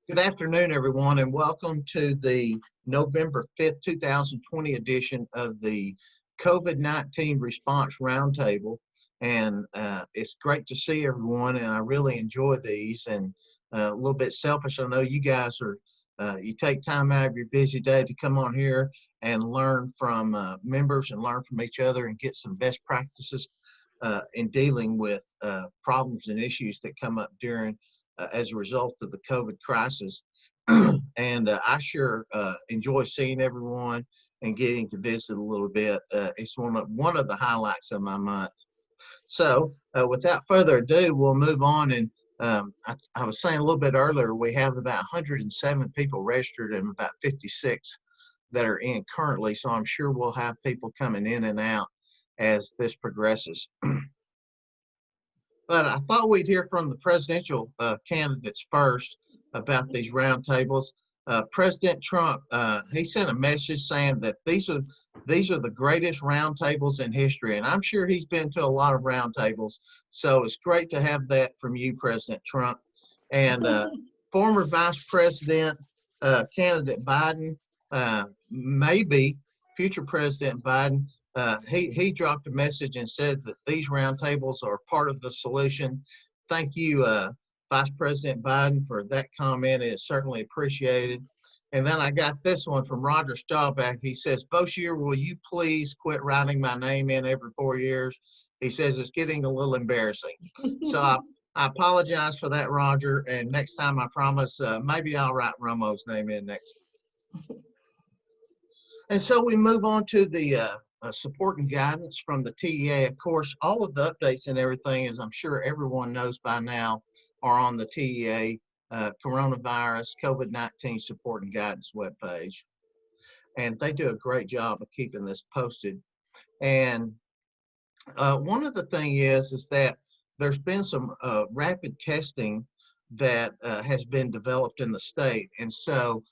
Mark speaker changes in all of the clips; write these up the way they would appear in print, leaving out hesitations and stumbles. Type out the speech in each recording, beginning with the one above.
Speaker 1: Good afternoon, everyone, and welcome to the November 5th, 2020 edition of the COVID-19 Response Roundtable. And it's great to see everyone, and I really enjoy these. And a little bit selfish, I know you guys are, you take time out of your busy day to come on here and learn from members and learn from each other and get some best practices in dealing with problems and issues that come up during as a result of the COVID crisis. And I sure enjoy seeing everyone and getting to visit a little bit. It's one of the highlights of my month. So without further ado, we'll move on. And I was saying a little bit earlier, we have about 107 people registered and about 56 that are in currently. So I'm sure we'll have people coming in and out as this progresses. But I thought we'd hear from the presidential candidates first about these roundtables. President Trump, he sent a message saying that these are the greatest roundtables in history, and I'm sure he's been to a lot of roundtables. So it's great to have that from you, President Trump. And former Vice President candidate Biden, maybe future President Biden, he dropped a message and said that these roundtables are part of the solution. Thank you, Vice President Biden, for that comment. It's certainly appreciated. And then I got this one from Roger Staubach. He says, Boshier, will you please quit writing my name in every 4 years? He says it's getting a little embarrassing. So I apologize for that, Roger. And next time, I promise, maybe I'll write Romo's name in next. And so we move on to the support and guidance from the TEA. Of course, all of the updates and everything, as I'm sure everyone knows by now, are on the TEA coronavirus COVID-19 support and guidance webpage. And they do a great job of keeping this posted. And one of the things is that there's been some rapid testing that has been developed in the state. And so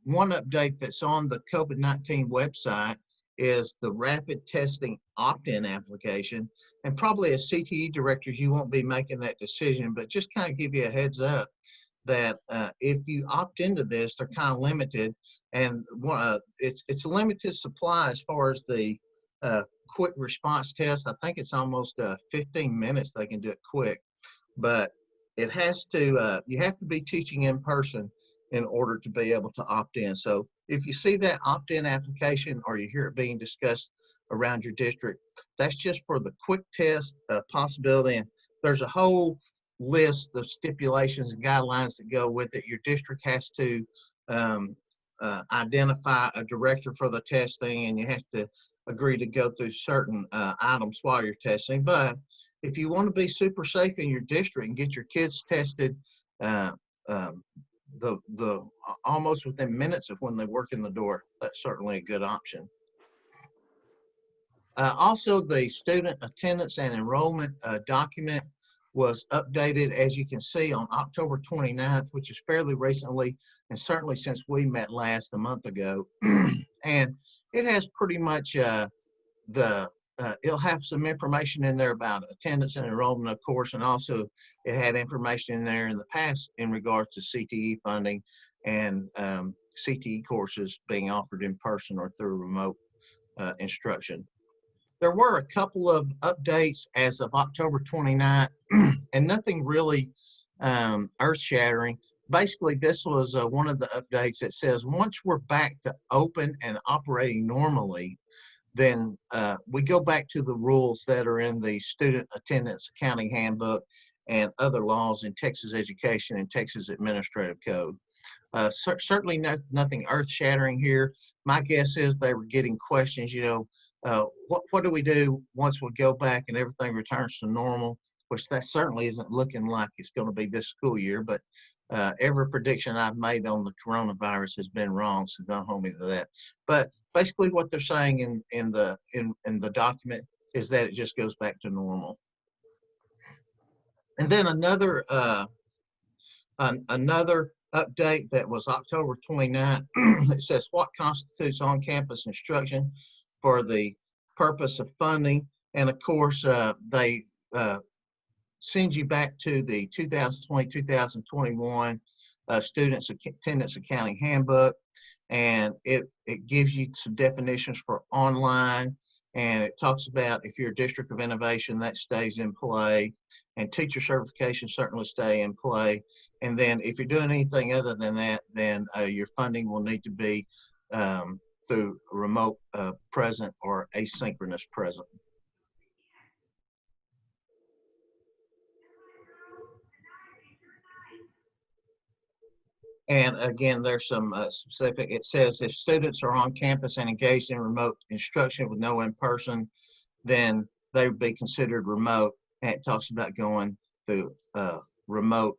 Speaker 1: one update that's on the COVID-19 website is the rapid testing opt-in application. And probably as CTE directors, you won't be making that decision, but just kind of give you a heads up that if you opt into this, they're kind of limited, and it's a limited supply as far as the quick response test. I think it's almost 15 minutes they can do it quick, but it has to, you have to be teaching in person in order to be able to opt in. So if you see that opt-in application or you hear it being discussed around your district, that's just for the quick test possibility. And there's a whole list of stipulations and guidelines that go with it. Your district has to identify a director for the testing, and you have to agree to go through certain items while you're testing. But if you want to be super safe in your district and get your kids tested almost within minutes of when they work in the door, that's certainly a good option. Also, the student attendance and enrollment document was updated, as you can see, on October 29th, which is fairly recently, and certainly since we met last a month ago. And it has pretty much it'll have some information in there about attendance and enrollment, of course, and also it had information in there in the past in regards to CTE funding and CTE courses being offered in person or through remote instruction. There were a couple of updates as of October 29th, and nothing really earth-shattering. Basically, this was one of the updates that says once we're back to open and operating normally, then we go back to the rules that are in the Student Attendance Accounting Handbook and other laws in Texas Education and Texas Administrative Code. Certainly nothing earth-shattering here. My guess is they were getting questions, what do we do once we go back and everything returns to normal, which that certainly isn't looking like it's going to be this school year, but every prediction I've made on the coronavirus has been wrong, so don't hold me to that. But basically what they're saying in the document is that it just goes back to normal. And then another update that was October 29th, it says what constitutes on-campus instruction for the purpose of funding. And of course, they sends you back to the 2020-2021 Students Attendance Accounting Handbook, and it gives you some definitions for online, and it talks about if you're a district of innovation, that stays in play, and teacher certification certainly stay in play. And then if you're doing anything other than that, then your funding will need to be through remote present or asynchronous present. And again, there's some specific, it says if students are on campus and engaged in remote instruction with no in-person, then they would be considered remote. And it talks about going through remote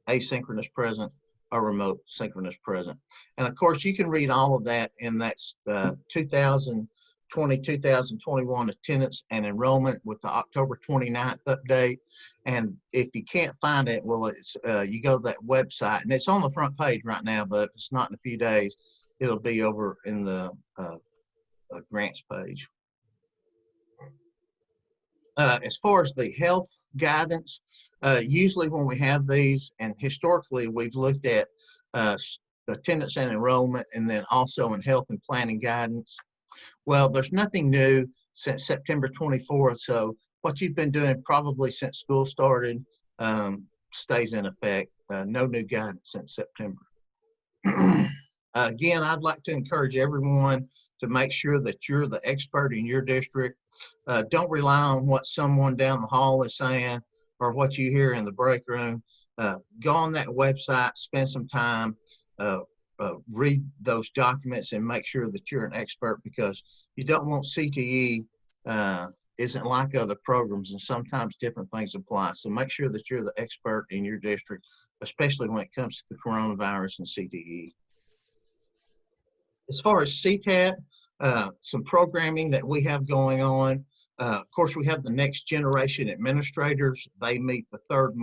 Speaker 1: asynchronous present or remote synchronous present. And of course, you can read all of that in that 2020-2021 attendance and enrollment with the October 29th update. And if you can't find it, well, it's you go to that website, and it's on the front page right now, but if it's not in a few days, it'll be over in the grants page. As far as the health guidance, usually when we have these, and historically we've looked at attendance and enrollment, and then also in health and planning guidance. Well, there's nothing new since September 24th, so what you've been doing probably since school started stays in effect. No new guidance since September. Again, I'd like to encourage everyone to make sure that you're the expert in your district. Don't rely on what someone down the hall is saying or what you hear in the break room. Go on that website, spend some time, read those documents, and make sure that you're an expert, because you don't want CTE isn't like other programs, and sometimes different things apply. So make sure that you're the expert in your district, especially when it comes to the coronavirus and CTE. As far as CTAT, some programming that we have going on. Of course, we have the Next Generation Administrators. They meet the third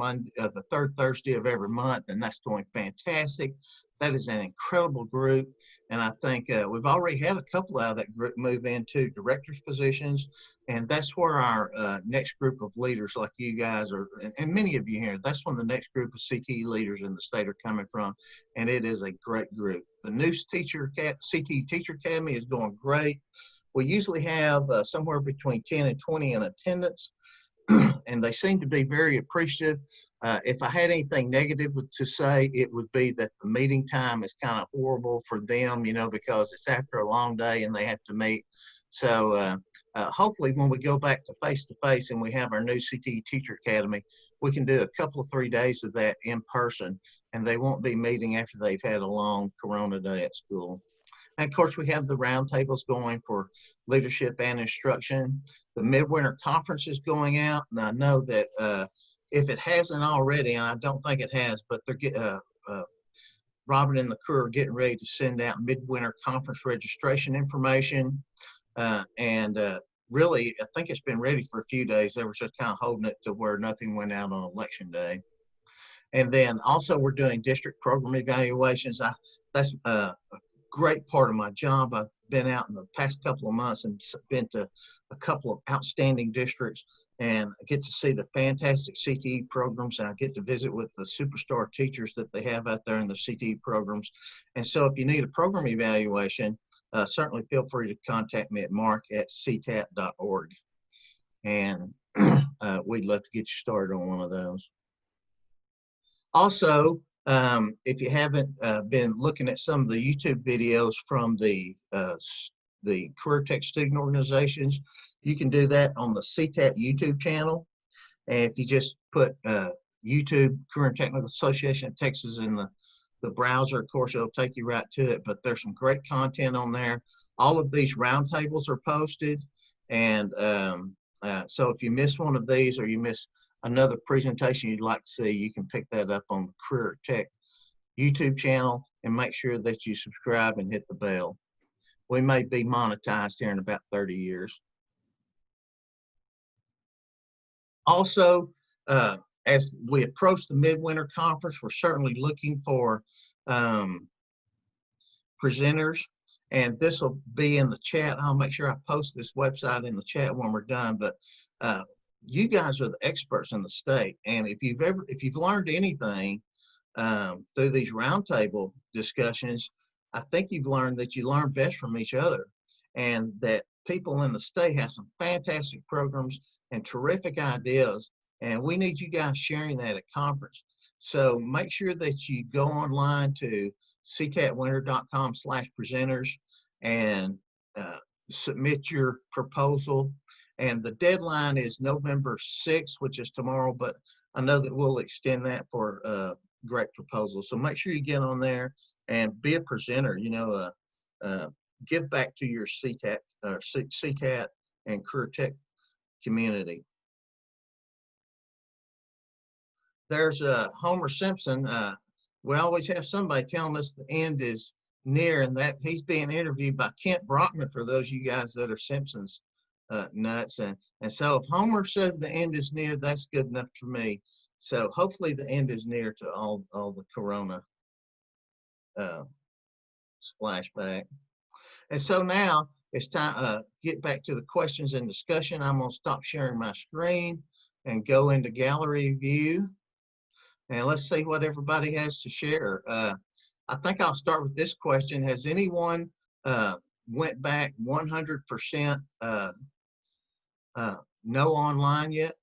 Speaker 1: Thursday of every month, and that's going fantastic. That is an incredible group, and I think we've already had a couple out of that group move into directors' positions, and that's where our next group of leaders like you guys are, and many of you here, that's when the next group of CTE leaders in the state are coming from, and it is a great group. The new CTE Teacher Academy is going great. We usually have somewhere between 10 and 20 in attendance, and they seem to be very appreciative. If I had anything negative to say, it would be that the meeting time is kind of horrible for them, you know, because it's after a long day and they have to meet. So hopefully when we go back to face-to-face and we have our new CTE Teacher Academy, we can do a couple of 3 days of that in person, and they won't be meeting after they've had a long Corona day at school. And of course, we have the roundtables going for leadership and instruction. The midwinter conference is going out, and I know that if it hasn't already, and I don't think it has, but they're Robert and the crew are getting ready to send out midwinter conference registration information. Really, I think it's been ready for a few days. They were just kind of holding it to where nothing went out on election day. And then also we're doing district program evaluations. That's a great part of my job. I've been out in the past couple of months and been to a couple of outstanding districts, and I get to see the fantastic CTE programs, and I get to visit with the superstar teachers that they have out there in the CTE programs. And so if you need a program evaluation, certainly feel free to contact me at mark@ctat.org. And we'd love to get you started on one of those. Also, if you haven't been looking at some of the YouTube videos from the Career Tech student organizations, you can do that on the CTAT YouTube channel. And if you just put YouTube Career and Technical Association of Texas in the browser, of course, it'll take you right to it, but there's some great content on there. All of these roundtables are posted. And so if you miss one of these, or you miss another presentation you'd like to see, you can pick that up on the Career Tech YouTube channel, and make sure that you subscribe and hit the bell. We may be monetized here in about 30 years. Also, as we approach the midwinter conference, we're certainly looking for presenters, and this will be in the chat. I'll make sure I post this website in the chat when we're done, but you guys are the experts in the state. And if you've learned anything through these roundtable discussions, I think you've learned that you learn best from each other, and that people in the state have some fantastic programs and terrific ideas. And we need you guys sharing that at conference. So make sure that you go online to ctatwinter.com/presenters and submit your proposal. And the deadline is November 6th, which is tomorrow, but I know that we'll extend that for great proposals. So make sure you get on there and be a presenter, give back to your CTAT and career tech community. There's Homer Simpson. We always have somebody telling us the end is near, and that he's being interviewed by Kent Brockman, for those of you guys that are Simpsons nuts. And so if Homer says the end is near, that's good enough for me. So hopefully the end is near to all the corona splashback. And so now it's time get back to the questions and discussion. I'm going to stop sharing my screen and go into gallery view. And let's see what everybody has to share. I think I'll start with this question. Has anyone went back 100% no online yet?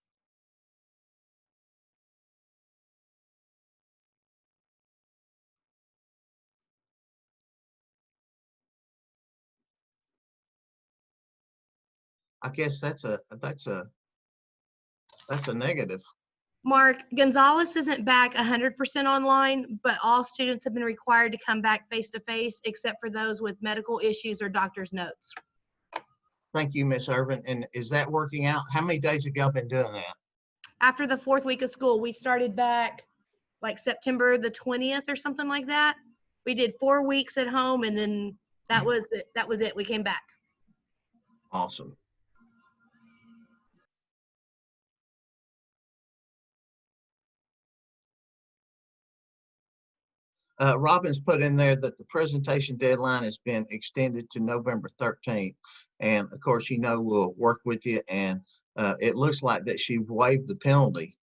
Speaker 1: I guess that's a negative.
Speaker 2: Mark, Gonzalez isn't back 100% online, but all students have been required to come back face-to-face, except for those with medical issues or doctor's notes.
Speaker 1: Thank you, Ms. Irvin. And is that working out? How many days have y'all been doing that?
Speaker 2: After the 4th week of school, we started back like September the 20th or something like that. We did 4 weeks at home, and then that was it. We came back.
Speaker 1: Awesome. Robin's put in there that the presentation deadline has been extended to November 13th. And of course, we'll work with you, and it looks like that she waived the penalty.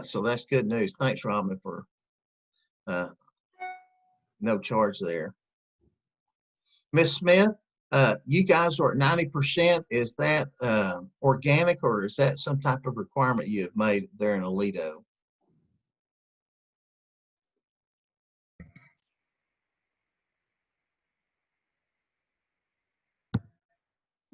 Speaker 1: So that's good news. Thanks, Robin, for no charge there. Ms. Smith, you guys are at 90%. Is that organic, or is that some type of requirement you have made there in Aledo?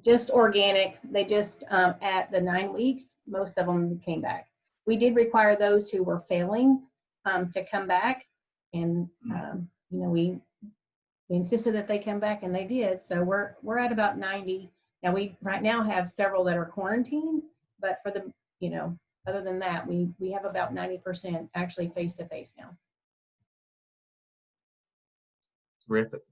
Speaker 3: Just organic. They just, at the 9 weeks, most of them came back. We did require those who were failing to come back, and we insisted that they come back, and they did. So we're at about 90. Now we right now have several that are quarantined, but for the, other than that, we have about 90% actually face-to-face now.
Speaker 1: Terrific.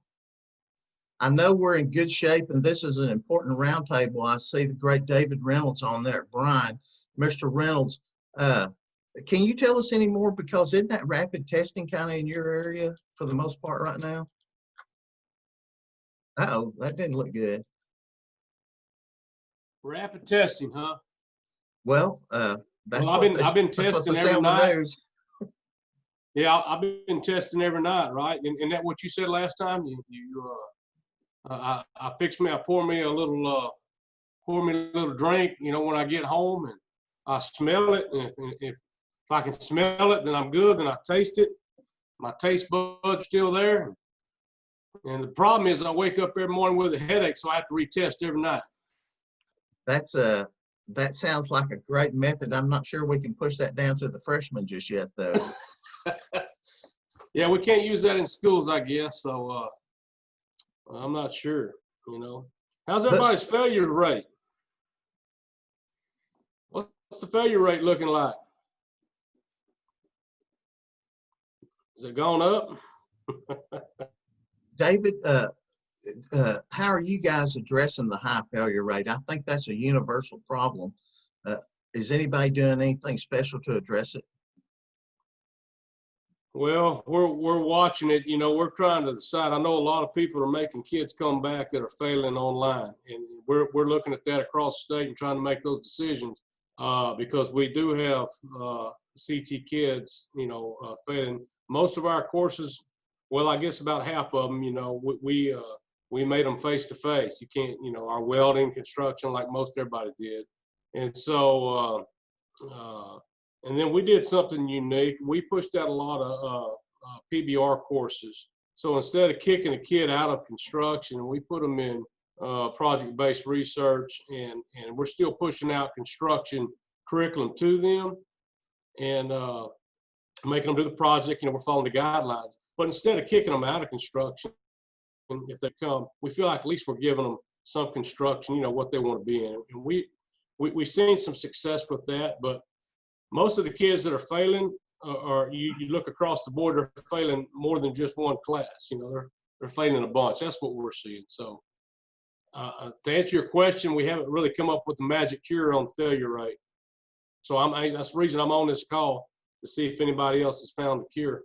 Speaker 1: I know we're in good shape, and this is an important roundtable. I see the great David Reynolds on there. Brian, Mr. Reynolds, can you tell us any more? Because isn't that rapid testing kind of in your area for the most part right now? Uh-oh, that didn't look good.
Speaker 4: Rapid testing, huh?
Speaker 1: Well,
Speaker 4: I've been testing every night. Yeah, I've been testing every night, right? And that what you said last time? I pour me a little drink, when I get home, and I smell it. And if I can smell it, then I'm good. Then I taste it. My taste bud's still there. And the problem is I wake up every morning with a headache, so I have to retest every night.
Speaker 1: That sounds like a great method. I'm not sure we can push that down to the freshmen just yet, though.
Speaker 4: Yeah, we can't use that in schools, I guess. So I'm not sure. How's everybody's failure rate? What's the failure rate looking like? Is it gone up?
Speaker 1: David, how are you guys addressing the high failure rate? I think that's a universal problem. Is anybody doing anything special to address it?
Speaker 4: Well, we're watching it. We're trying to decide. I know a lot of people are making kids come back that are failing online, and we're looking at that across the state and trying to make those decisions. because we do have CT kids, failing. Most of our courses, well, I guess about half of them, we made them face-to-face. You can't, our welding, construction, like most everybody did. And so, and then we did something unique. We pushed out a lot of PBR courses. So instead of kicking a kid out of construction, we put them in project-based research, and we're still pushing out construction curriculum to them and making them do the project. We're following the guidelines. But instead of kicking them out of construction, if they come, we feel like at least we're giving them some construction, what they want to be in. And we've seen some success with that, but most of the kids that are failing are you look across the board, they're failing more than just one class. They're failing a bunch. That's what we're seeing. So to answer your question, we haven't really come up with the magic cure on failure rate. So that's the reason I'm on this call, to see if anybody else has found the cure.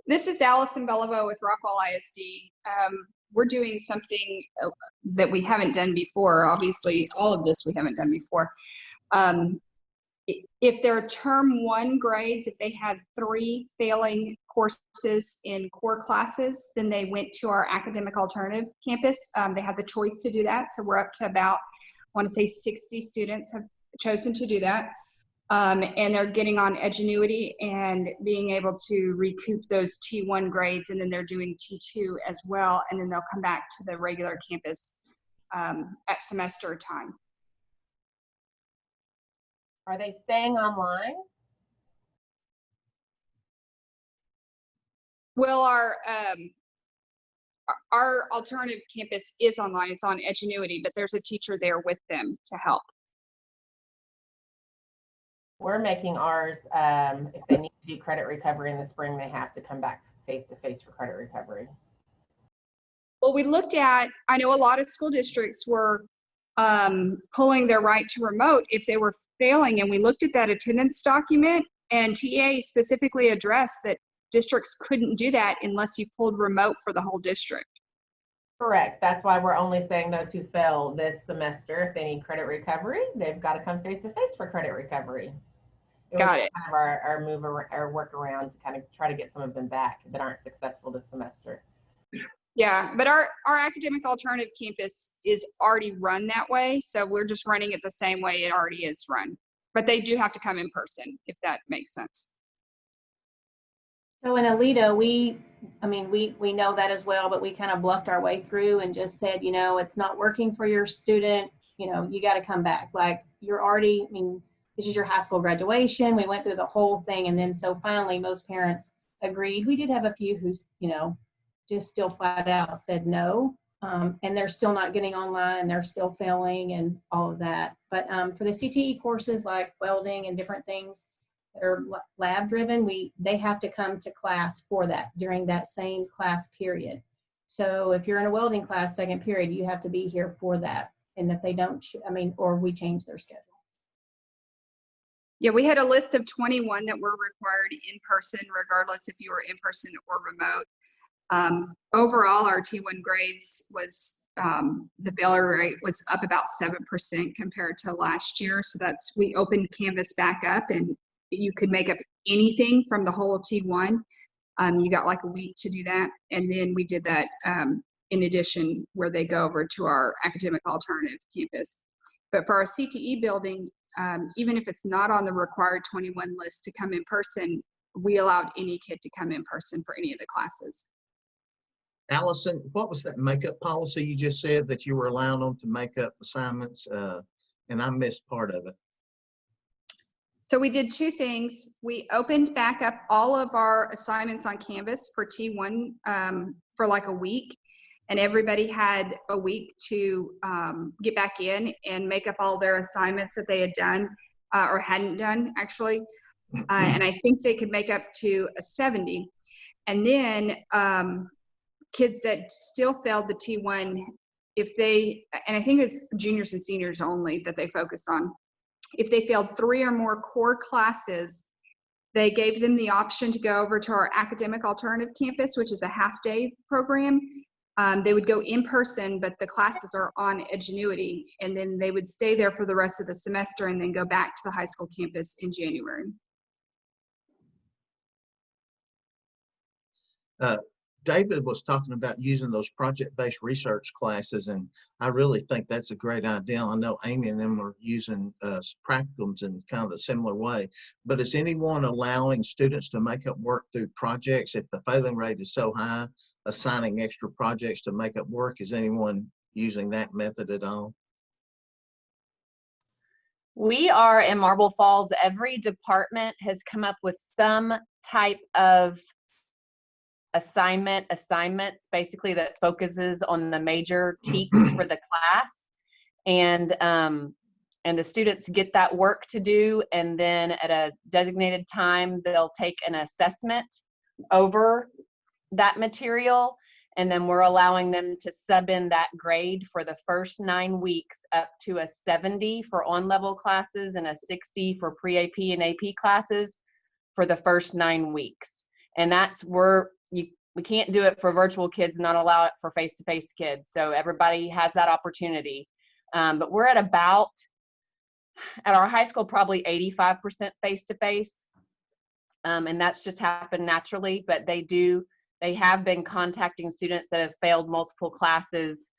Speaker 5: This is Allison Beliveau with Rockwall ISD. We're doing something that we haven't done before. Obviously, all of this we haven't done before. If they're term 1 grades, if they had 3 failing courses in core classes, then they went to our academic alternative campus. They had the choice to do that. So we're up to about, I want to say 60 students have chosen to do that. And they're getting on Edgenuity and being able to recoup those T1 grades, and then they're doing T2 as well, and then they'll come back to the regular campus at semester time.
Speaker 6: Are they staying online?
Speaker 5: Well, our alternative campus is online. It's on Edgenuity, but there's a teacher there with them to help.
Speaker 6: We're making ours, if they need to do credit recovery in the spring, they have to come back face-to-face for credit recovery.
Speaker 5: Well, we looked at, I know a lot of school districts were pulling their right to remote if they were failing, and we looked at that attendance document, and TA specifically addressed that districts couldn't do that unless you pulled remote for the whole district.
Speaker 6: Correct. That's why we're only saying those who fail this semester, if they need credit recovery, they've got to come face-to-face for credit recovery.
Speaker 5: Got it.
Speaker 6: Kind of our workaround to kind of try to get some of them back that aren't successful this semester.
Speaker 5: Yeah, but our academic alternative campus is already run that way, so we're just running it the same way it already is run. But they do have to come in person, if that makes sense.
Speaker 3: So in Alito, we know that as well, but we kind of bluffed our way through and just said, it's not working for your student, you got to come back. Like, you're already, this is your high school graduation. We went through the whole thing. And then so finally most parents agreed. We did have a few who, just still flat out said no. And they're still not getting online, and they're still failing and all of that. But for the CTE courses like welding and different things that are lab driven, they have to come to class for that during that same class period. So if you're in a welding class, second period, you have to be here for that. And if they don't, or we change their schedule.
Speaker 5: Yeah, we had a list of 21 that were required in person, regardless if you were in person or remote. Overall, our T1 grades was, the failure rate was up about 7% compared to last year. So we opened Canvas back up, and you could make up anything from the whole T1. You got like a week to do that. And then we did that in addition, where they go over to our academic alternative campus. But for our CTE building, even if it's not on the required 21 list to come in person, we allowed any kid to come in person for any of the classes.
Speaker 1: Allison, what was that makeup policy you just said that you were allowing them to make up assignments? And I missed part of it.
Speaker 5: So we did 2 things. We opened back up all of our assignments on Canvas for T1 for like a week. And everybody had a week to get back in and make up all their assignments that they had done or hadn't done, actually. And I think they could make up to a 70. And then kids that still failed the T1, and I think it's juniors and seniors only that they focused on, if they failed 3 or more core classes, they gave them the option to go over to our academic alternative campus, which is a half-day program. They would go in person, but the classes are on Edgenuity, and then they would stay there for the rest of the semester and then go back to the high school campus in January.
Speaker 1: David was talking about using those project-based research classes, and I really think that's a great idea. I know Amy and them are using practicums in kind of a similar way, but is anyone allowing students to make up work through projects if the failing rate is so high, assigning extra projects to make up work? Is anyone using that method at all?
Speaker 7: We are in Marble Falls. Every department has come up with some type of assignments basically that focuses on the major teachers for the class, and the students get that work to do, and then at a designated time they'll take an assessment over that material, and then we're allowing them to sub in that grade for the first 9 weeks up to a 70 for on-level classes and a 60 for pre-AP and AP classes for the first 9 weeks. And that's where we can't do it for virtual kids, not allow it for face-to-face kids. So everybody has that opportunity. But we're at about, at our high school, probably 85% face-to-face. And that's just happened naturally, but they have been contacting students that have failed multiple classes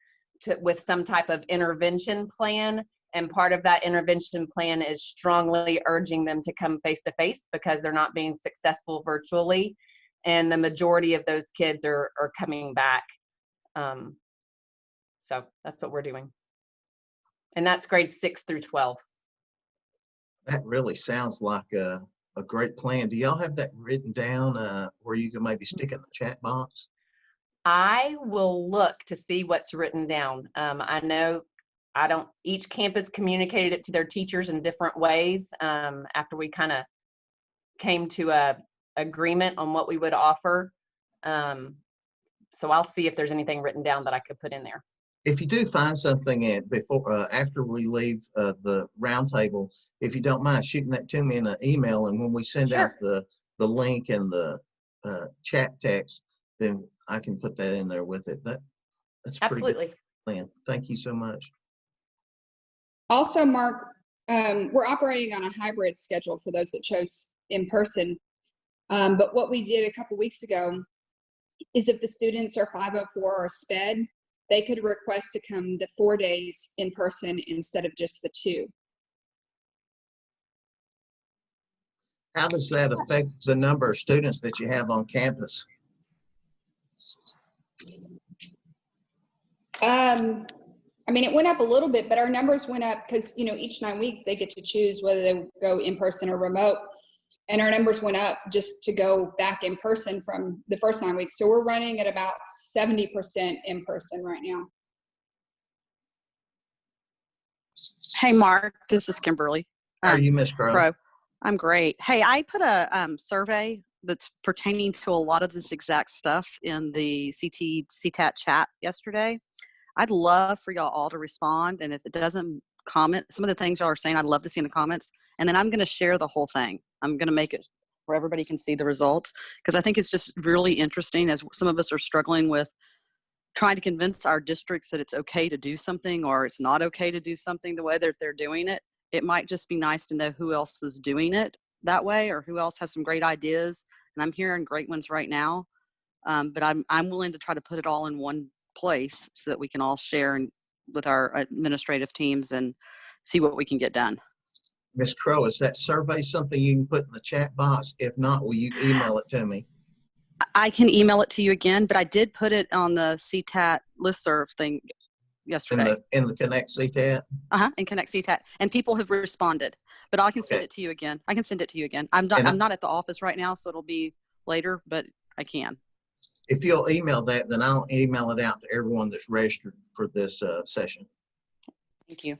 Speaker 7: with some type of intervention plan. And part of that intervention plan is strongly urging them to come face-to-face because they're not being successful virtually. And the majority of those kids are coming back. So that's what we're doing. And that's grades 6 through 12.
Speaker 1: That really sounds like a great plan. Do y'all have that written down where you can maybe stick it in the chat box?
Speaker 7: I will look to see what's written down. I know each campus communicated it to their teachers in different ways after we kind of came to a agreement on what we would offer. So I'll see if there's anything written down that I could put in there.
Speaker 1: If you do find something after we leave the roundtable, if you don't mind shooting that to me in an email, and when we send out the link and the chat text, then I can put that in there with it. That's
Speaker 7: Absolutely.
Speaker 1: Pretty good plan. Thank you so much.
Speaker 8: Also, Mark, we're operating on a hybrid schedule for those that chose in person. But what we did a couple weeks ago is if the students are 504 or SPED, they could request to come the 4 days in person instead of just the 2.
Speaker 1: How does that affect the number of students that you have on campus?
Speaker 8: I mean, it went up a little bit, but our numbers went up because, you know, each 9 weeks they get to choose whether they go in person or remote. And our numbers went up just to go back in person from the first 9 weeks. So we're running at about 70% in person right now.
Speaker 9: Hey, Mark, this is Kimberly.
Speaker 1: How are you, Miss Crow?
Speaker 9: I'm great. Hey, I put a survey that's pertaining to a lot of this exact stuff in the CTAT chat yesterday. I'd love for y'all all to respond. And if it doesn't comment, some of the things y'all are saying, I'd love to see in the comments. And then I'm going to share the whole thing. I'm going to make it where everybody can see the results, because I think it's just really interesting as some of us are struggling with trying to convince our districts that it's okay to do something or it's not okay to do something the way that they're doing it. It might just be nice to know who else is doing it that way or who else has some great ideas. And I'm hearing great ones right now. But I'm willing to try to put it all in one place so that we can all share with our administrative teams and see what we can get done.
Speaker 1: Ms. Crow, is that survey something you can put in the chat box? If not, will you email it to me?
Speaker 9: I can email it to you again, but I did put it on the CTAT listserv thing yesterday.
Speaker 1: In the Connect CTAT?
Speaker 9: In Connect CTAT. And people have responded, but I can send it to you again. I'm not at the office right now, so it'll be later, but I can.
Speaker 1: If you'll email that, then I'll email it out to everyone that's registered for this session.
Speaker 9: Thank you.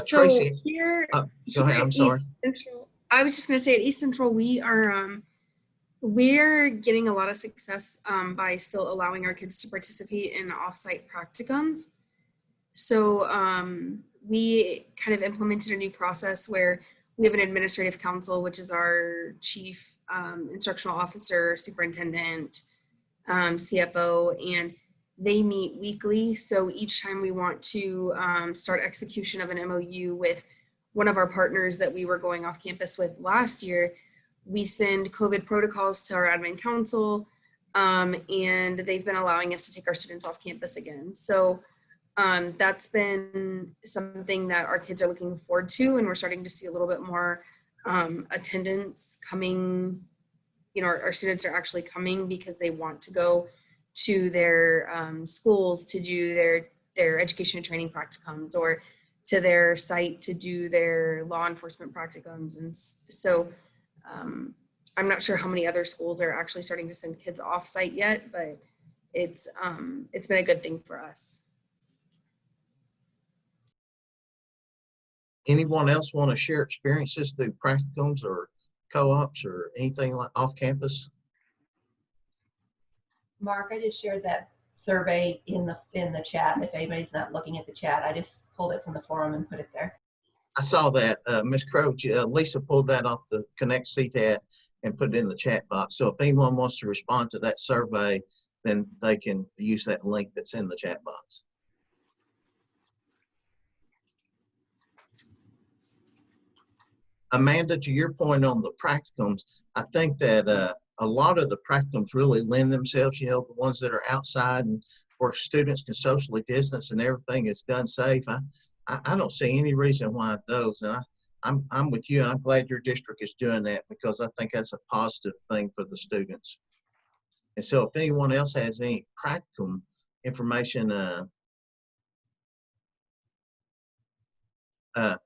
Speaker 1: Tracy,
Speaker 10: here,
Speaker 1: go ahead. I'm sorry.
Speaker 10: I was just going to say at East Central, we are we're getting a lot of success by still allowing our kids to participate in offsite practicums. So we kind of implemented a new process where we have an administrative council, which is our chief instructional officer, superintendent, CFO, and they meet weekly. So each time we want to start execution of an MOU with one of our partners that we were going off campus with last year, we send COVID protocols to our admin council, and they've been allowing us to take our students off campus again. So that's been something that our kids are looking forward to, and we're starting to see a little bit more attendance coming. You know, our students are actually coming because they want to go to their schools to do their education and training practicums, or to their site to do their law enforcement practicums. And so I'm not sure how many other schools are actually starting to send kids off site yet, but it's been a good thing for us.
Speaker 1: Anyone else want to share experiences through practicums or co-ops or anything like off campus?
Speaker 11: Mark, I just shared that survey in the chat. If anybody's not looking at the chat, I just pulled it from the forum and put it there.
Speaker 1: I saw that, Ms. Croach, Lisa pulled that off the Connect CTAT and put it in the chat box. So if anyone wants to respond to that survey, then they can use that link that's in the chat box. Amanda, to your point on the practicums, I think that a lot of the practicums really lend themselves, you know, the ones that are outside and where students can socially distance and everything is done safe. I don't see any reason why those, and I'm with you, and I'm glad your district is doing that, because I think that's a positive thing for the students. And so if anyone else has any practicum information,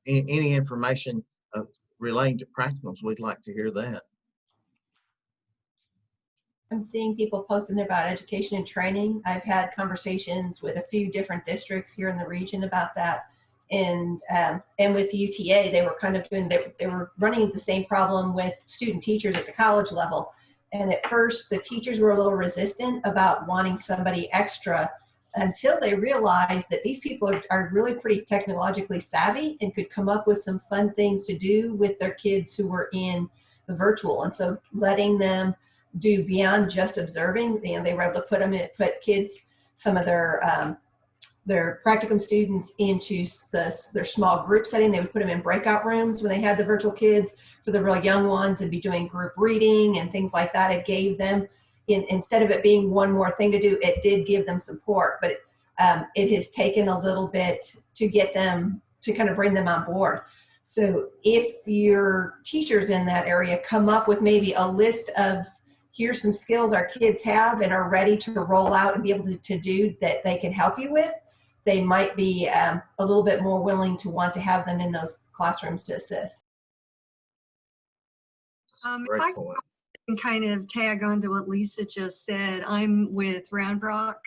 Speaker 1: any information relating to practicums, we'd like to hear that.
Speaker 11: I'm seeing people posting about education and training. I've had conversations with a few different districts here in the region about that. And with UTA, they were kind of doing, they were running the same problem with student teachers at the college level. And at first, the teachers were a little resistant about wanting somebody extra until they realized that these people are really pretty technologically savvy and could come up with some fun things to do with their kids who were in the virtual. And so letting them do beyond just observing, you know, they were able to put kids, some of their practicum students into their small group setting. They would put them in breakout rooms when they had the virtual kids. For the real young ones, and be doing group reading and things like that. It gave them, instead of it being one more thing to do, it did give them support. But it has taken a little bit to get them to kind of bring them on board. So if your teachers in that area come up with maybe a list of, here's some skills our kids have and are ready to roll out and be able to do that they can help you with, they might be a little bit more willing to want to have them in those classrooms to assist.
Speaker 12: If I can kind of tag on to what Lisa just said, I'm with Round Rock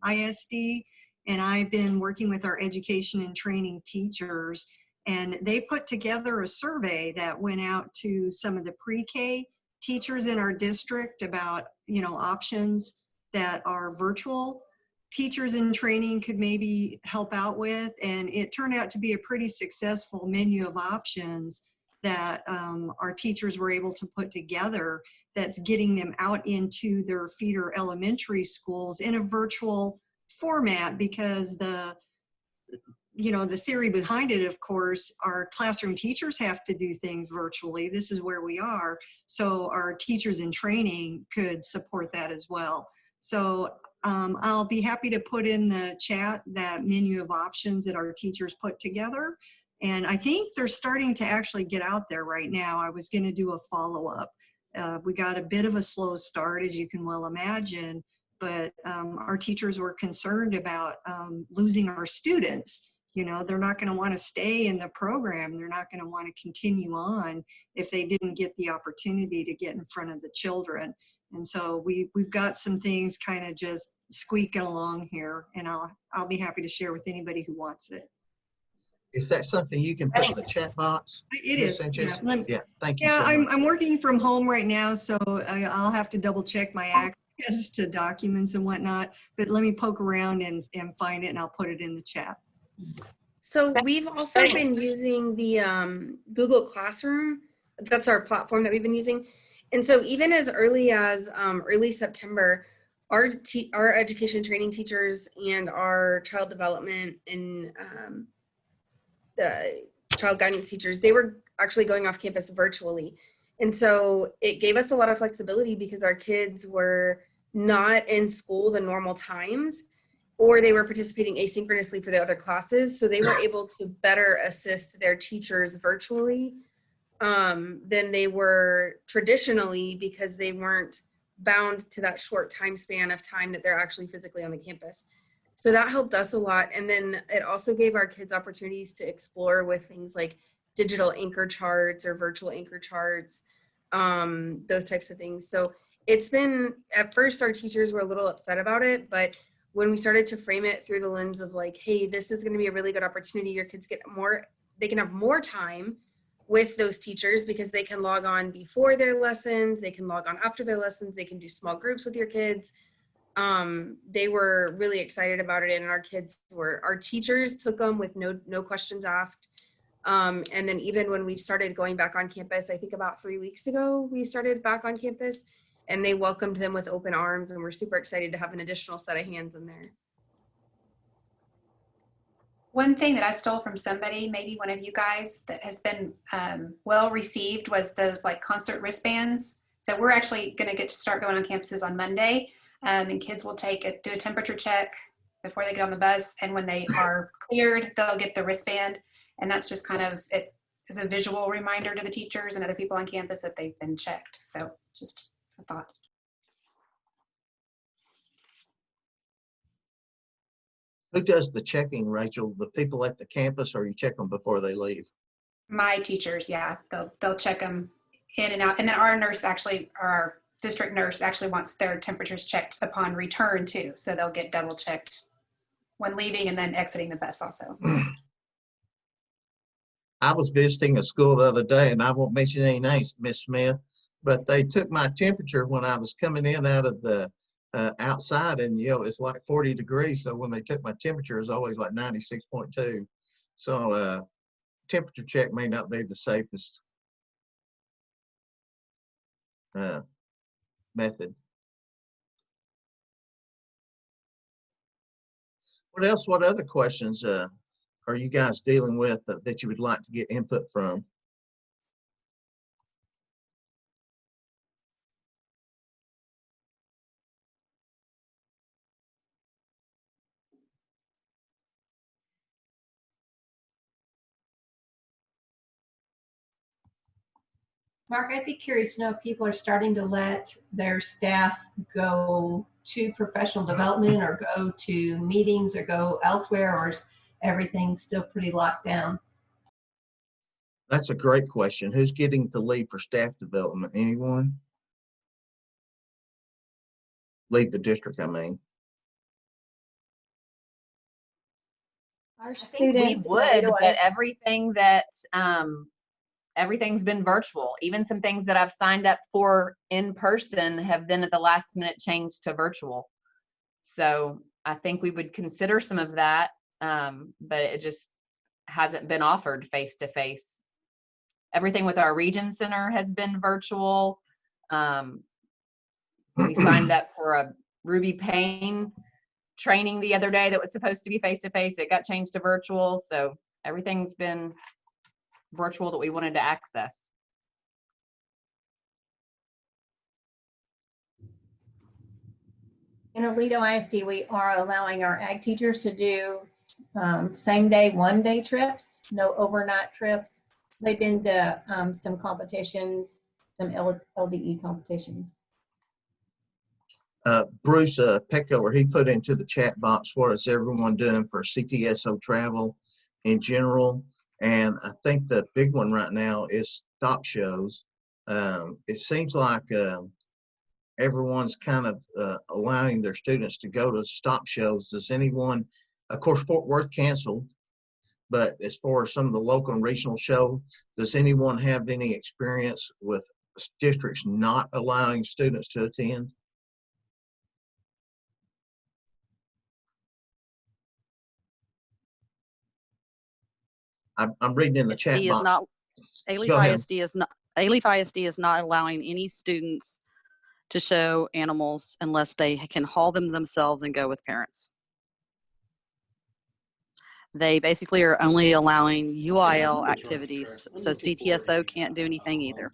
Speaker 12: ISD, and I've been working with our education and training teachers, and they put together a survey that went out to some of the pre-K teachers in our district about, you know, options that our virtual teachers in training could maybe help out with. And it turned out to be a pretty successful menu of options that our teachers were able to put together, that's getting them out into their feeder elementary schools in a virtual format, because the theory behind it, of course, our classroom teachers have to do things virtually. This is where we are. So our teachers in training could support that as well. So I'll be happy to put in the chat that menu of options that our teachers put together. And I think they're starting to actually get out there right now. I was going to do a follow-up. We got a bit of a slow start, as you can well imagine, but our teachers were concerned about losing our students. You know, they're not going to want to stay in the program. They're not going to want to continue on if they didn't get the opportunity to get in front of the children. And so we've got some things kind of just squeaking along here, and I'll be happy to share with anybody who wants it.
Speaker 1: Is that something you can put in the chat box?
Speaker 12: It is.
Speaker 1: Yeah, thank you.
Speaker 12: Yeah,
Speaker 1: so much.
Speaker 12: I'm working from home right now, so I'll have to double check my access to documents and whatnot. But let me poke around and find it, and I'll put it in the chat.
Speaker 10: So we've also been using the Google Classroom. That's our platform that we've been using. And so even as early as early September, our education training teachers and our child development and the child guidance teachers, they were actually going off campus virtually. And so it gave us a lot of flexibility because our kids were not in school the normal times, or they were participating asynchronously for the other classes. So they were able to better assist their teachers virtually than they were traditionally, because they weren't bound to that short time span of time that they're actually physically on the campus. So that helped us a lot. And then it also gave our kids opportunities to explore with things like digital anchor charts or virtual anchor charts, those types of things. So it's been, at first our teachers were a little upset about it, but when we started to frame it through the lens of like, hey, this is going to be a really good opportunity. Your kids get more, they can have more time with those teachers because they can log on before their lessons, they can log on after their lessons, they can do small groups with your kids. They were really excited about it, and our teachers took them with no questions asked. And then even when we started going back on campus, I think about 3 weeks ago, we started back on campus, and they welcomed them with open arms, and we're super excited to have an additional set of hands in there.
Speaker 13: One thing that I stole from somebody, maybe one of you guys, that has been well received was those like concert wristbands. So we're actually going to get to start going on campuses on Monday, and kids will do a temperature check before they get on the bus. And when they are cleared, they'll get the wristband. And that's just kind of, it is a visual reminder to the teachers and other people on campus that they've been checked. So just a thought.
Speaker 1: Who does the checking, Rachel? The people at the campus, or you check them before they leave?
Speaker 13: My teachers, yeah, they'll check them in and out. And then our nurse actually, or our district nurse actually wants their temperatures checked upon return too. So they'll get double checked when leaving and then exiting the bus also.
Speaker 1: I was visiting a school the other day, and I won't mention any names, Miss Smith, but they took my temperature when I was coming in out of the outside, and it's like 40 degrees. So when they took my temperature, it was always like 96.2. So temperature check may not be the safest method. What else? What other questions are you guys dealing with that you would like to get input from?
Speaker 11: Mark, I'd be curious to know if people are starting to let their staff go to professional development or go to meetings or go elsewhere, or is everything still pretty locked down?
Speaker 1: That's a great question. Who's getting the lead for staff development? Anyone? Leave the district, I mean.
Speaker 3: Our
Speaker 7: I think we
Speaker 3: students,
Speaker 7: would, but everything's been virtual. Even some things that I've signed up for in person have been at the last minute changed to virtual. So I think we would consider some of that, but it just hasn't been offered face to face. Everything with our region center has been virtual. We signed up for a Ruby Payne training the other day that was supposed to be face to face. It got changed to virtual. So everything's been virtual that we wanted to access.
Speaker 3: in Aledo ISD, we are allowing our ag teachers to do same day, 1 day trips, no overnight trips. So they've been to some competitions, some LDE competitions.
Speaker 1: Bruce Peckover, he put into the chat box, what is everyone doing for CTSO travel in general? And I think the big one right now is stock shows. It seems like everyone's kind of allowing their students to go to stock shows. Does anyone, of course, Fort Worth canceled, but as far as some of the local and regional shows, does anyone have any experience with districts not allowing students to attend? I'm reading in the chat
Speaker 9: ISD
Speaker 1: box.
Speaker 9: is not,
Speaker 1: Go ahead.
Speaker 9: ALEAF ISD is not allowing any students to show animals unless they can haul them themselves and go with parents. They basically are only allowing UIL activities, so CTSO can't do anything either.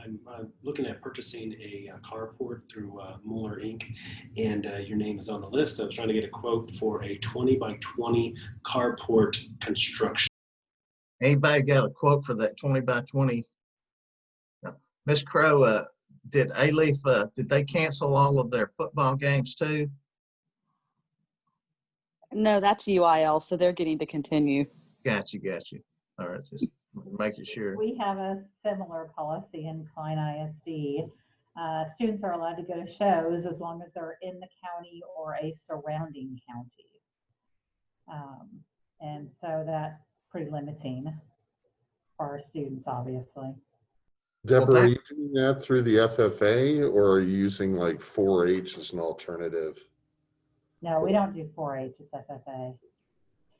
Speaker 14: I'm looking at purchasing a carport through Mueller Inc., and your name is on the list. I was trying to get a quote for a 20 by 20 carport construction.
Speaker 1: Anybody got a quote for that 20 by 20? No. Ms. Crow, did ALEAF, did they cancel all of their football games too?
Speaker 9: No, that's UIL, so they're getting to continue.
Speaker 1: Got you. All right, just making sure.
Speaker 15: We have a similar policy in Klein ISD. Students are allowed to go to shows as long as they're in the county or a surrounding county. And so that's pretty limiting for our students, obviously.
Speaker 16: Deborah, are you doing that through the FFA, or are you using like 4-H as an alternative?
Speaker 15: No, we don't do 4-H as FFA.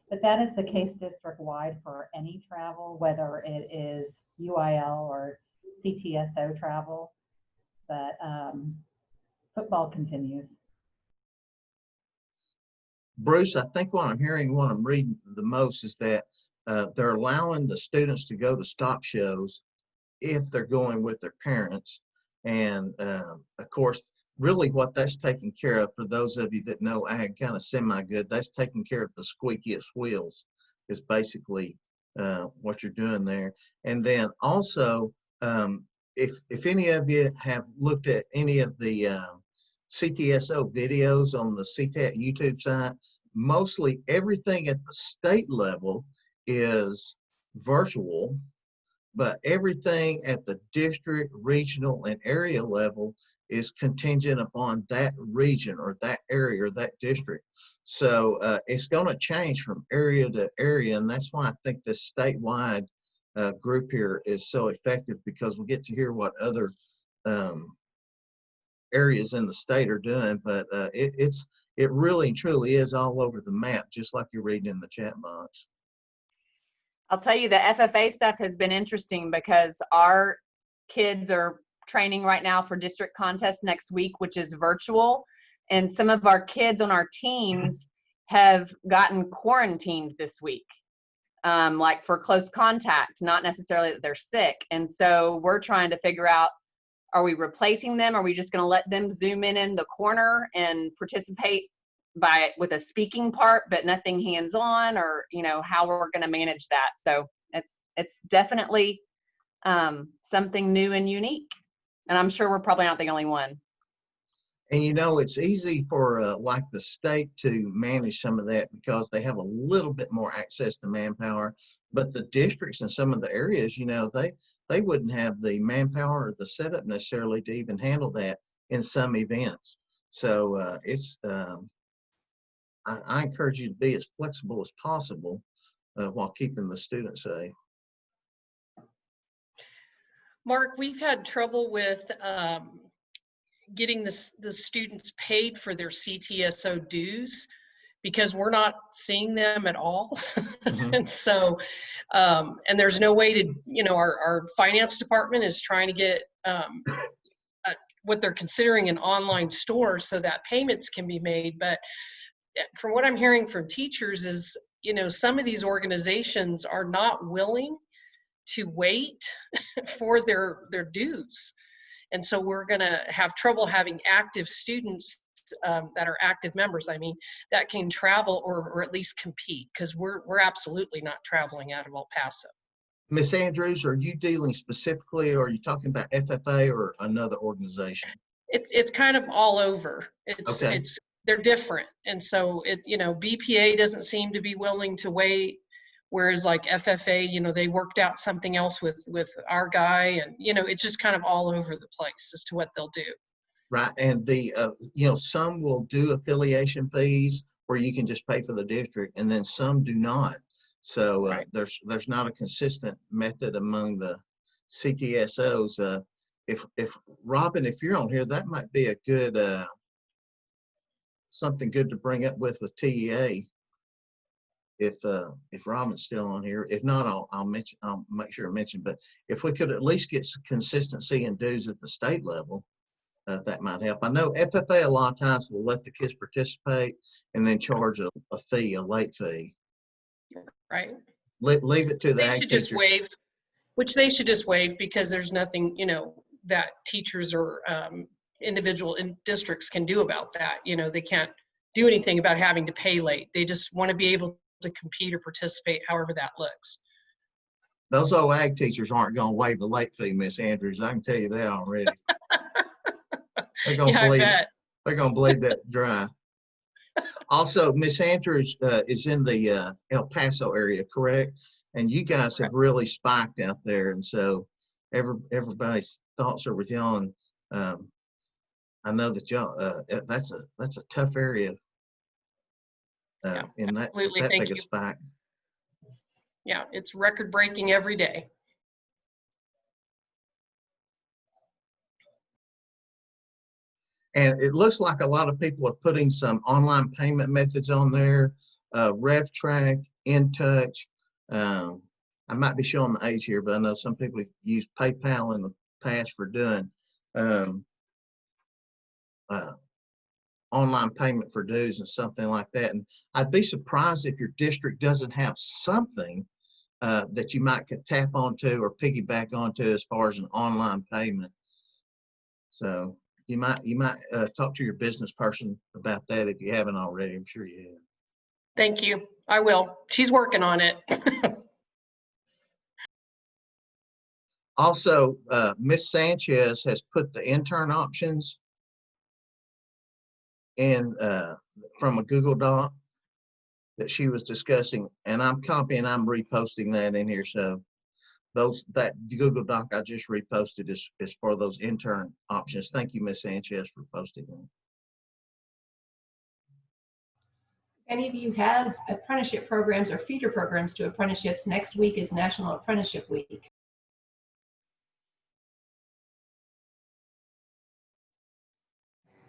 Speaker 15: But that is the case district-wide for any travel, whether it is UIL or CTSO travel. But football continues.
Speaker 1: Bruce, I think what I'm hearing, what I'm reading the most is that they're allowing the students to go to stock shows if they're going with their parents. And of course, really what that's taking care of, for those of you that know ag kind of semi-good, that's taking care of the squeakiest wheels is basically what you're doing there. And then also, if any of you have looked at any of the CTSO videos on the CTAT YouTube site, mostly everything at the state level is virtual, but everything at the district, regional, and area level is contingent upon that region or that area or that district. So it's going to change from area to area, and that's why I think this statewide group here is so effective, because we get to hear what other areas in the state are doing. But it really and truly is all over the map, just like you're reading in the chat box.
Speaker 7: I'll tell you, the FFA stuff has been interesting because our kids are training right now for district contest next week, which is virtual. And some of our kids on our teams have gotten quarantined this week, like for close contact, not necessarily that they're sick. And so we're trying to figure out, are we replacing them? Are we just going to let them zoom in the corner and participate with a speaking part, but nothing hands-on, or how we're going to manage that? So it's definitely something new and unique, and I'm sure we're probably not the only one.
Speaker 1: And it's easy for like the state to manage some of that because they have a little bit more access to manpower, but the districts in some of the areas, they wouldn't have the manpower or the setup necessarily to even handle that in some events. So I encourage you to be as flexible as possible while keeping the students safe.
Speaker 17: Mark, we've had trouble with getting the students paid for their CTSO dues because we're not seeing them at all. Mm-hmm. And so, and there's no way to, our finance department is trying to get what they're considering an online store so that payments can be made. But from what I'm hearing from teachers is, some of these organizations are not willing to wait for their dues. And so we're going to have trouble having active students that are active members, that can travel or at least compete, because we're absolutely not traveling out of El Paso.
Speaker 1: Ms. Andrews, are you dealing specifically, or are you talking about FFA or another organization?
Speaker 17: It's kind of all over. They're different. And so BPA doesn't seem to be willing to wait. Whereas like FFA, they worked out something else with our guy, and it's just kind of all over the place as to what they'll do.
Speaker 1: Right, and the some will do affiliation fees where you can just pay for the district, and then some do not. So right. There's not a consistent method among the CTSOs. If Robin, if you're on here, that might be a good something good to bring up with TEA. if Robin's still on here. If not, I'll make sure I mention. But if we could at least get some consistency in dues at the state level, that might help. I know FFA a lot of times will let the kids participate and then charge a fee, a late fee.
Speaker 17: Right.
Speaker 1: Leave it to the
Speaker 17: They
Speaker 1: ag
Speaker 17: should just
Speaker 1: teachers.
Speaker 17: waive, which they should just waive, because there's nothing, that teachers or individual in districts can do about that. They can't do anything about having to pay late. They just want to be able to compete or participate, however that looks.
Speaker 1: Those old ag teachers aren't going to waive the late fee, Miss Andrews. I can tell you that already. They're going to
Speaker 17: Yeah, I
Speaker 1: bleed.
Speaker 17: bet.
Speaker 1: They're going to bleed that dry. Also, Miss Andrews is in the El Paso area, correct? And you guys have really spiked out there, and so everybody's thoughts are with y'all. And I know that y'all that's a tough area in that
Speaker 17: Absolutely.
Speaker 1: that
Speaker 17: Thank
Speaker 1: big a
Speaker 17: you.
Speaker 1: spike.
Speaker 17: Yeah, it's record breaking every day.
Speaker 1: And it looks like a lot of people are putting some online payment methods on there, RevTrack, InTouch. I might be showing my age here, but I know some people have used PayPal in the past for doing online payment for dues and something like that. And I'd be surprised if your district doesn't have something that you might could tap onto or piggyback onto as far as an online payment. So you might talk to your business person about that if you haven't already. I'm sure you have.
Speaker 17: Thank you. I will. She's working on it.
Speaker 1: Also, Miss Sanchez has put the intern options in from a Google Doc that she was discussing, and I'm copying, I'm reposting that in here. So that Google Doc I just reposted is for those intern options. Thank you, Miss Sanchez, for posting them.
Speaker 11: Any of you have apprenticeship programs or feeder programs to apprenticeships? Next week is National Apprenticeship Week.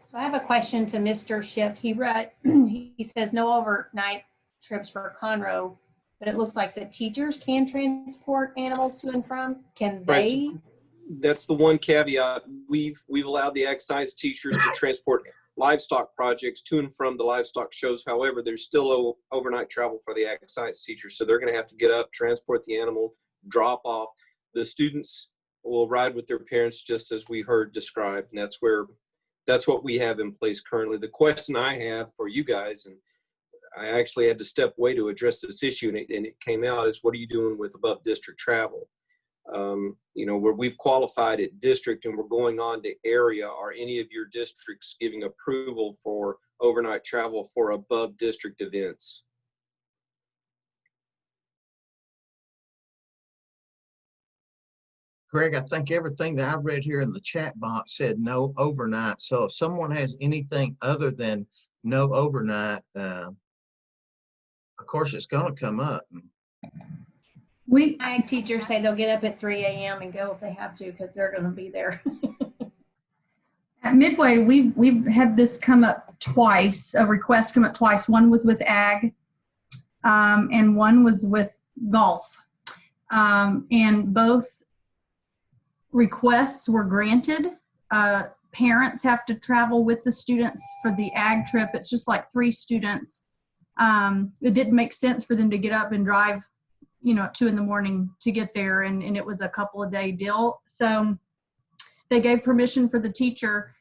Speaker 3: So I have a question to Mr. Ship. He says no overnight trips for Conroe, but it looks like the teachers can transport animals to and from. Can
Speaker 18: Right,
Speaker 3: they?
Speaker 18: so that's the one caveat. We've allowed the ag science teachers to transport livestock projects to and from the livestock shows. However, there's still overnight travel for the ag science teachers. So they're going to have to get up, transport the animal, drop off. The students will ride with their parents, just as we heard described. And that's what we have in place currently. The question I have for you guys, and I actually had to step away to address this issue, and it came out, is what are you doing with above district travel? Where we've qualified at district and we're going on to area, are any of your districts giving approval for overnight travel for above district events?
Speaker 1: Greg, I think everything that I read here in the chat box said no overnight. So if someone has anything other than no overnight, of course it's going to come up.
Speaker 3: We ag teachers say they'll get up at 3 a.m. and go if they have to, because they're going to be there.
Speaker 19: At Midway, we've had this come up twice, a request come up twice. One was with ag, and one was with golf. And both requests were granted. Parents have to travel with the students for the ag trip. It's just like 3 students. It didn't make sense for them to get up and drive, at 2 a.m. to get there, and it was a couple of day deal. So they gave permission for the teacher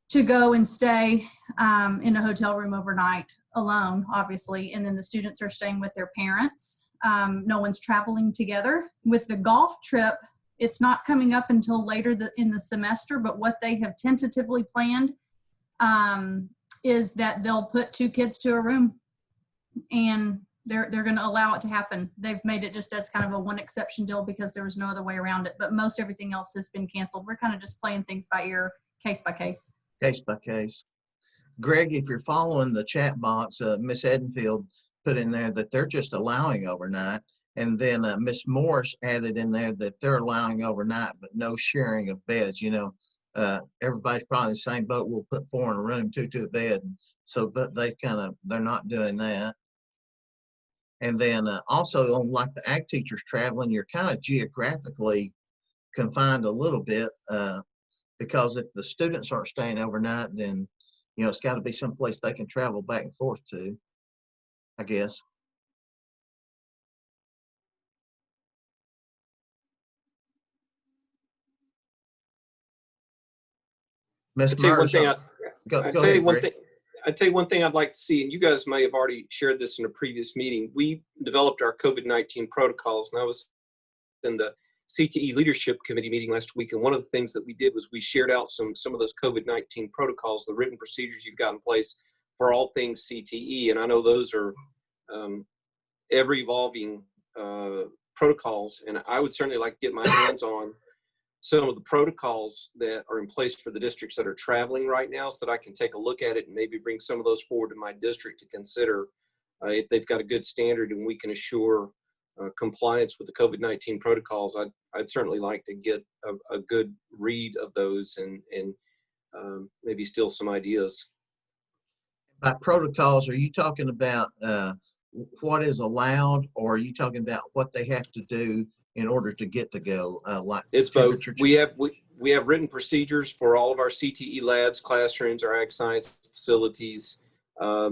Speaker 19: to go and stay in a hotel room overnight alone, obviously, and then the students are staying with their parents. No one's traveling together. With the golf trip, it's not coming up until later in the semester, but what they have tentatively planned is that they'll put 2 kids to a room, and they're going to allow it to happen. They've made it just as kind of a one exception deal because there was no other way around it, but most everything else has been canceled. We're kind of just playing things by ear, case by case.
Speaker 1: Case by case. Greg, if you're following the chat box, Miss Edenfield put in there that they're just allowing overnight. And then Miss Morris added in there that they're allowing overnight, but no sharing of beds. Everybody's probably in the same boat. We'll put 4 in a room, 2 to a bed. So that they're not doing that. And then also on like the ag teachers traveling, you're kind of geographically confined a little bit because if the students aren't staying overnight, then, you know, it's got to be someplace they can travel back and forth to, I guess. Ms.
Speaker 18: I tell you one thing.
Speaker 1: Go
Speaker 18: I tell
Speaker 1: ahead,
Speaker 18: you one
Speaker 1: Greg.
Speaker 18: thing. I tell you one thing I'd like to see, and you guys may have already shared this in a previous meeting. We developed our COVID-19 protocols, and I was in the CTE Leadership Committee meeting last week, and one of the things that we did was we shared out some of those COVID-19 protocols, the written procedures you've got in place for all things CTE, and I know those are ever-evolving protocols, and I would certainly like to get my hands on some of the protocols that are in place for the districts that are traveling right now so that I can take a look at it and maybe bring some of those forward to my district to consider if they've got a good standard and we can assure compliance with the COVID-19 protocols. I'd certainly like to get a good read of those and maybe steal some ideas.
Speaker 1: By protocols, are you talking about what is allowed, or are you talking about what they have to do in order to get to go? Like
Speaker 18: it's both. We have written procedures for all of our CTE labs, classrooms, our ag science facilities, our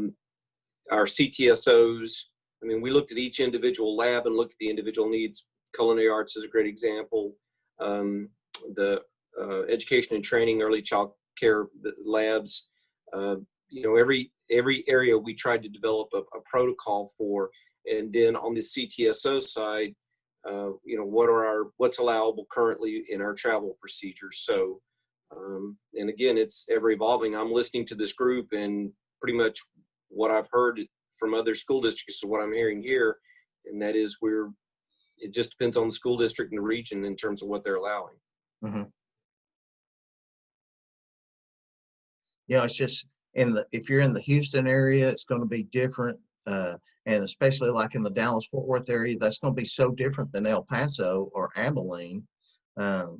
Speaker 18: CTSOs. I mean, we looked at each individual lab and looked at the individual needs. Culinary arts is a great example. The education and training, early child care labs. You know, every area we tried to develop a protocol for, and then on the CTSO side, you know, what's allowable currently in our travel procedures. So, and again, it's ever evolving. I'm listening to this group, and pretty much what I've heard from other school districts is what I'm hearing here, and that is it just depends on the school district and the region in terms of what they're allowing.
Speaker 1: Mm-hmm. You know, it's just if you're in the Houston area, it's going to be different. And especially like in the Dallas-Fort Worth area, that's going to be so different than El Paso or Abilene. You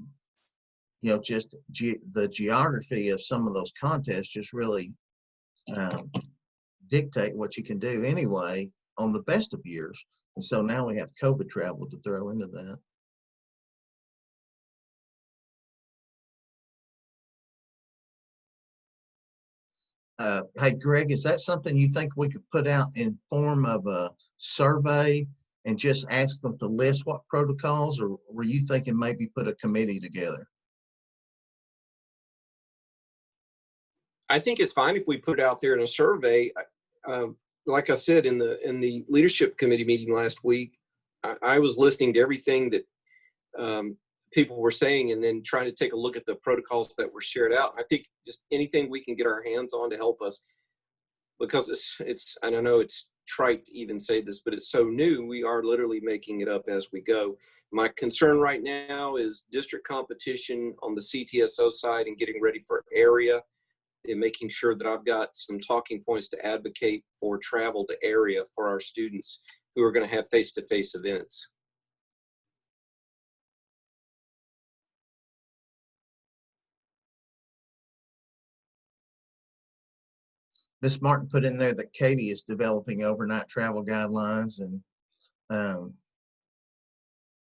Speaker 1: know, just the geography of some of those contests just really dictate what you can do anyway on the best of years. And so now we have COVID travel to throw into that. Hey, Greg, is that something you think we could put out in form of a survey and just ask them to list what protocols, or were you thinking maybe put a committee together?
Speaker 18: I think it's fine if we put it out there in a survey. Like I said in the leadership committee meeting last week, I was listening to everything that people were saying and then trying to take a look at the protocols that were shared out. I think just anything we can get our hands on to help us, because it's and I know it's trite to even say this, but it's so new, we are literally making it up as we go. My concern right now is district competition on the CTSO side and getting ready for area and making sure that I've got some talking points to advocate for travel to area for our students who are going to have face-to-face events.
Speaker 1: Ms. Martin put in there that Katie is developing overnight travel guidelines, and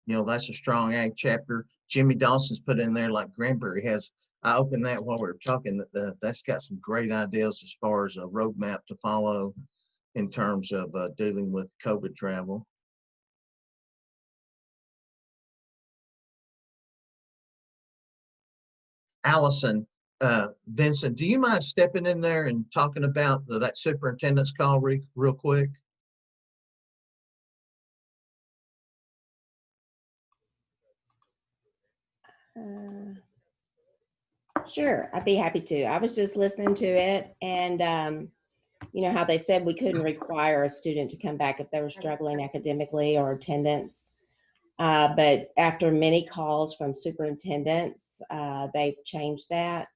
Speaker 1: you know, that's a strong ag chapter. Jimmy Dawson's put in there like Granbury has. I opened that while we were talking. That's got some great ideas as far as a roadmap to follow in terms of dealing with COVID travel. Allison, Vincent, do you mind stepping in there and talking about that superintendent's call real quick?
Speaker 20: Sure, I'd be happy to. I was just listening to it, and you know how they said we couldn't require a student to come back if they were struggling academically or attendance. But after many calls from superintendents, they've changed that.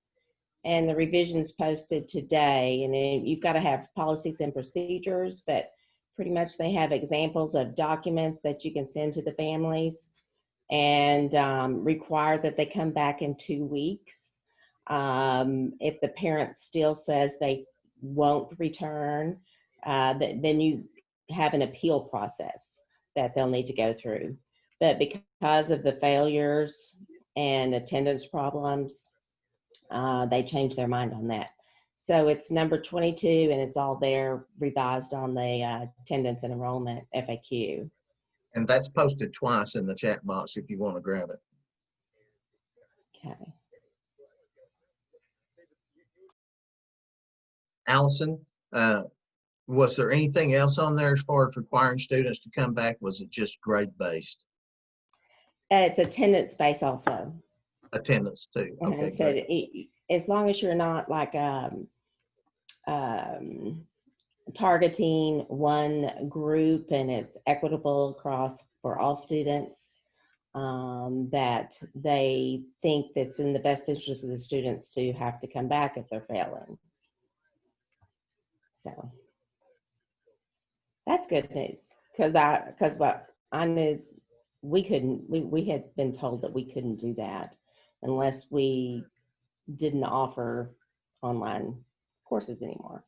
Speaker 20: And the revisions posted today, and you've got to have policies and procedures, but pretty much they have examples of documents that you can send to the families and require that they come back in 2 weeks. If the parent still says they won't return, then you have an appeal process that they'll need to go through. But because of the failures and attendance problems, they changed their mind on that. So it's number 22, and it's all there revised on the attendance and enrollment FAQ.
Speaker 1: And that's posted twice in the chat box if you want to grab it.
Speaker 20: Okay.
Speaker 1: Allison, was there anything else on there as far as requiring students to come back? Was it just grade-based?
Speaker 20: It's attendance based also.
Speaker 1: Attendance too. Okay.
Speaker 20: So as long as you're not like targeting one group and it's equitable across for all students, that they think that's in the best interest of the students to have to come back if they're failing. So that's good news, because what I knew is we had been told that we couldn't do that unless we didn't offer online courses anymore.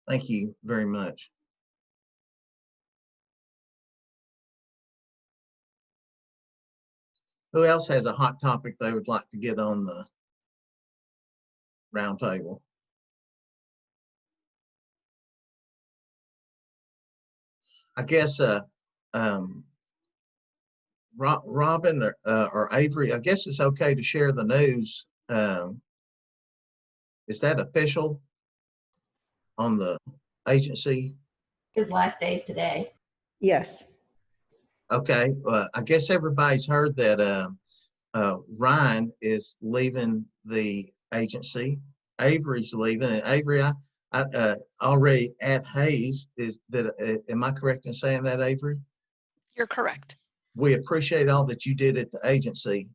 Speaker 1: Thank you very much. Who else has a hot topic they would like to get on the roundtable? I guess Robin or Avery, I guess it's okay to share the news. Is that official on the agency?
Speaker 11: His last day is today.
Speaker 21: Yes.
Speaker 1: Okay, I guess everybody's heard that Ryan is leaving the agency. Avery's leaving, and Avery, I already at Hayes, is that, am I correct in saying that, Avery?
Speaker 22: You're correct.
Speaker 1: We appreciate all that you did at the agency,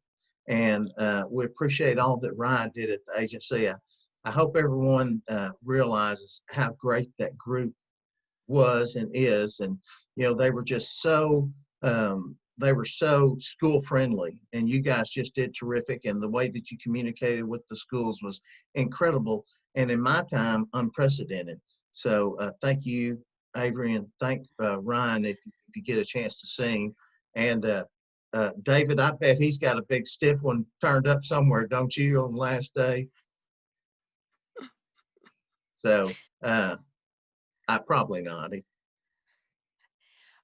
Speaker 1: and we appreciate all that Ryan did at the agency. I hope everyone realizes how great that group was and is, and they were just so school friendly, and you guys just did terrific, and the way that you communicated with the schools was incredible, and in my time unprecedented. So thank you, Avery, and thank Ryan if you get a chance to sing. And David, I bet he's got a big stiff one turned up somewhere, don't you, on the last day? So I probably not.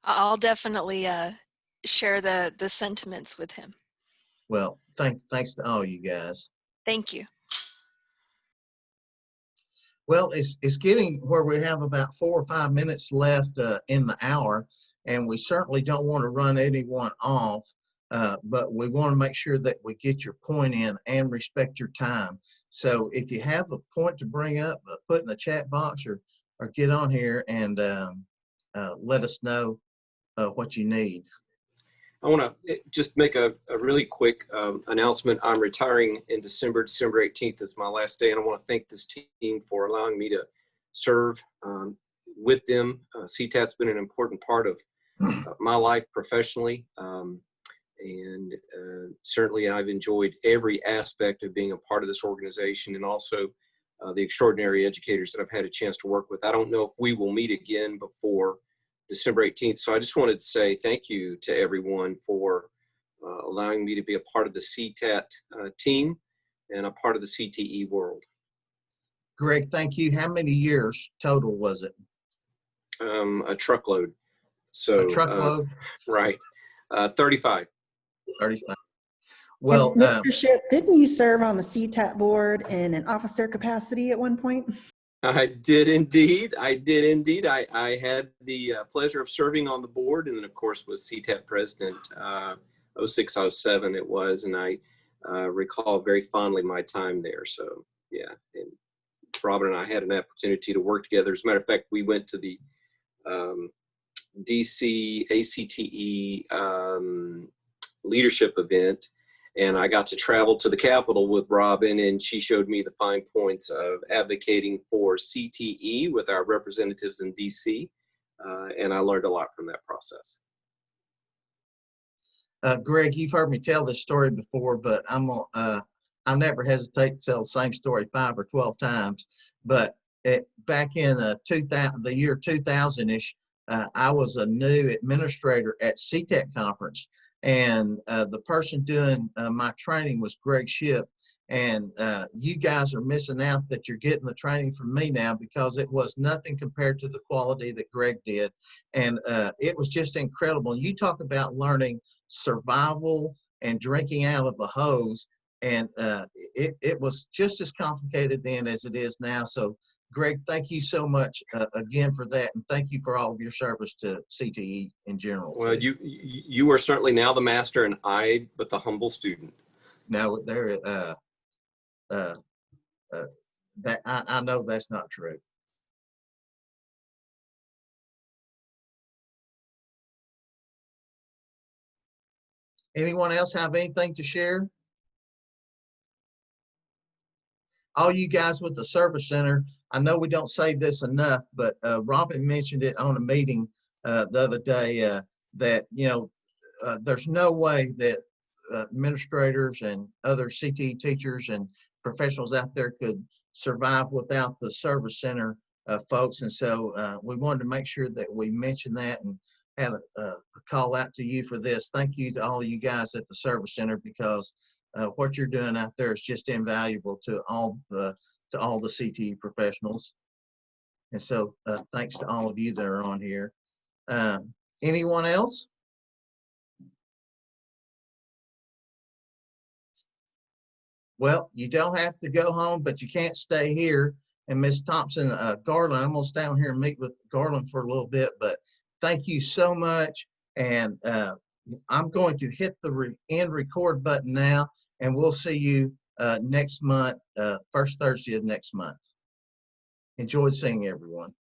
Speaker 22: I'll definitely share the sentiments with him.
Speaker 1: Well, thanks to all you guys.
Speaker 22: Thank you.
Speaker 1: Well, it's getting where we have about 4 or 5 minutes left in the hour, and we certainly don't want to run anyone off, but we want to make sure that we get your point in and respect your time. So if you have a point to bring up, put in the chat box or get on here and let us know what you need.
Speaker 18: I want to just make a really quick announcement. I'm retiring in December 18th is my last day, and I want to thank this team for allowing me to serve with them. CTAT's been an important part of my life professionally, and certainly I've enjoyed every aspect of being a part of this organization, and also the extraordinary educators that I've had a chance to work with. I don't know if we will meet again before December 18th. So I just wanted to say thank you to everyone for allowing me to be a part of the CTAT team and a part of the CTE world.
Speaker 1: Greg, thank you. How many years total was it?
Speaker 18: A truckload. So
Speaker 1: a truckload?
Speaker 18: Right. 35.
Speaker 1: 35. Well,
Speaker 21: Mr. Ship, didn't you serve on the CTAT board in an officer capacity at one point?
Speaker 18: I did indeed. I had the pleasure of serving on the board, and then of course was CTAT president 06-07 it was, and I recall very fondly my time there. So yeah, and Robin and I had an opportunity to work together. As a matter of fact, we went to the DC ACTE leadership event, and I got to travel to the Capitol with Robin, and she showed me the fine points of advocating for CTE with our representatives in DC, and I learned a lot from that process.
Speaker 1: Greg, you've heard me tell this story before, but I'm gonna I never hesitate to tell the same story 5 or 12 times, but back in the year 2000-ish, I was a new administrator at CTAT conference, and the person doing my training was Greg Shipp. And you guys are missing out that you're getting the training from me now, because it was nothing compared to the quality that Greg did. And it was just incredible. You talk about learning survival and drinking out of a hose. And it was just as complicated then as it is now. So Greg, thank you so much again for that. And thank you for all of your service to CTE in general.
Speaker 18: Well, you are certainly now the master, and I but the humble student.
Speaker 1: Now there, that I know that's not true. Anyone else have anything to share? All you guys with the service center, I know we don't say this enough, but Robin mentioned it on a meeting the other day, that, you know, there's no way that administrators and other CTE teachers and professionals out there could survive without the service center folks. And so we wanted to make sure that we mentioned that and had a call out to you for this. Thank you to all of you guys at the service center, because what you're doing out there is just invaluable to all the CTE professionals. And so thanks to all of you that are on here. Anyone else? Well, you don't have to go home, but you can't stay here. And Ms. Thompson, Garland, I'm gonna stay down here and meet with Garland for a little bit, but thank you so much. And I'm going to hit the end record button now, and we'll see you next month, first Thursday of next month. Enjoyed seeing everyone.